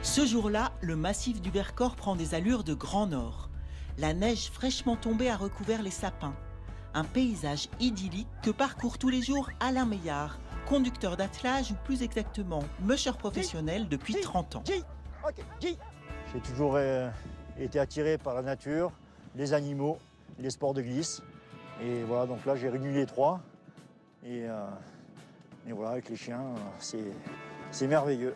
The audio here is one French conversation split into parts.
Ce jour-là, le massif du Vercors prend des allures de Grand Nord. La neige fraîchement tombée a recouvert les sapins. Un paysage idyllique que parcourt tous les jours Alain Meillard, conducteur d'attelage ou plus exactement musher professionnel depuis 30 ans. J'ai toujours été attiré par la nature, les animaux, les sports de glisse. Et voilà, donc là j'ai réuni les trois. Et voilà, avec les chiens, c'est merveilleux.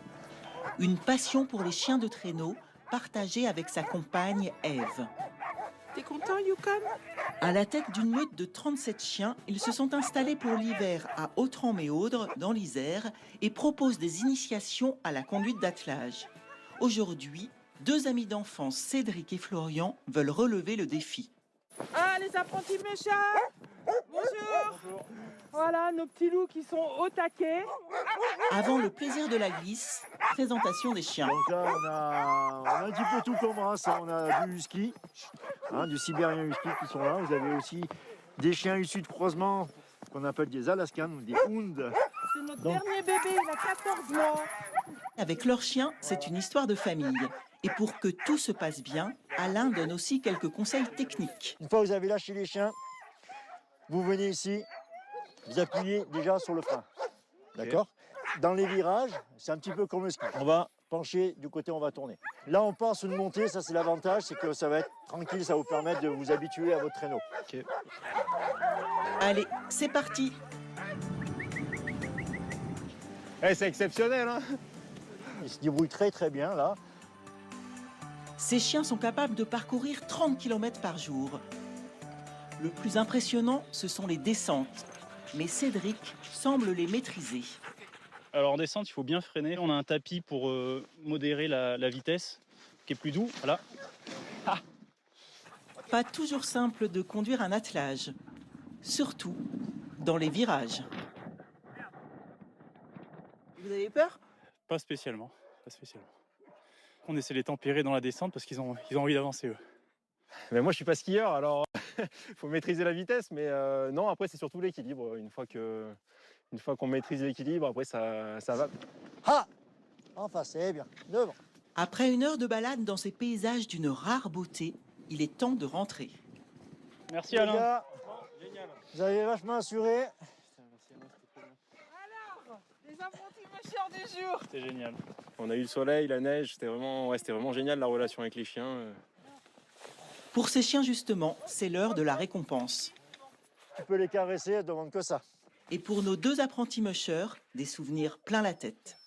Une passion pour les chiens de traîneau, partagée avec sa compagne Ève. T'es content, Yukon? À la tête d'une meute de 37 chiens, ils se sont installés pour l'hiver à Autran-Méaudre, dans l'Isère, et proposent des initiations à la conduite d'attelage. Aujourd'hui, deux amis d'enfance, Cédric et Florian, veulent relever le défi. Ah, les apprentis méchants! Bonjour! Voilà, nos petits loups qui sont au taquet. Avant le plaisir de la glisse, présentation des chiens. Donc là on a un petit peu tout comme race, hein. On a du husky, du sibérien husky qui sont là. Vous avez aussi des chiens issus de croisement qu'on appelle des Alaskans, des Hounds. C'est notre dernier bébé, il a 14 mois. Avec leurs chiens, c'est une histoire de famille. Et pour que tout se passe bien, Alain donne aussi quelques conseils techniques. Une fois que vous avez lâché les chiens, vous venez ici, vous appuyez déjà sur le frein. D'accord? Dans les virages, c'est un petit peu comme le ski. On va pencher du côté où on va tourner. Là, on part sur une montée, ça c'est l'avantage, c'est que ça va être tranquille, ça va vous permettre de vous habituer à votre traîneau. Okay. Allez, c'est parti! Hey, c'est exceptionnel, hein? Ils se débrouillent très très bien là. Ces chiens sont capables de parcourir 30 km par jour. Le plus impressionnant, ce sont les descentes. Mais Cédric semble les maîtriser. Alors en descente, il faut bien freiner. On a un tapis pour modérer la vitesse, qui est plus doux. Voilà. Pas toujours simple de conduire un attelage, surtout dans les virages. Vous avez peur? Pas spécialement. Pas spécialement. On essaie de les tempérer dans la descente parce qu'ils ont envie d'avancer, eux. Mais moi, je suis pas skieur, alors il faut maîtriser la vitesse. Mais non, après, c'est surtout l'équilibre. Une fois qu'on maîtrise l'équilibre, après, ça va. Ah! Enfin, c'est bien. Devant. Après une heure de balade dans ces paysages d'une rare beauté, il est temps de rentrer. Merci Les Alain. gars, Génial. vous avez vachement assuré. Alors, les apprentis méchants du jour. C'était génial. On a eu le soleil, la neige, c'était vraiment génial la relation avec les chiens. Pour ces chiens justement, c'est l'heure de la récompense. Tu peux les caresser, elles ne demandent que ça. Et pour nos deux apprentis mushers, des souvenirs plein la tête.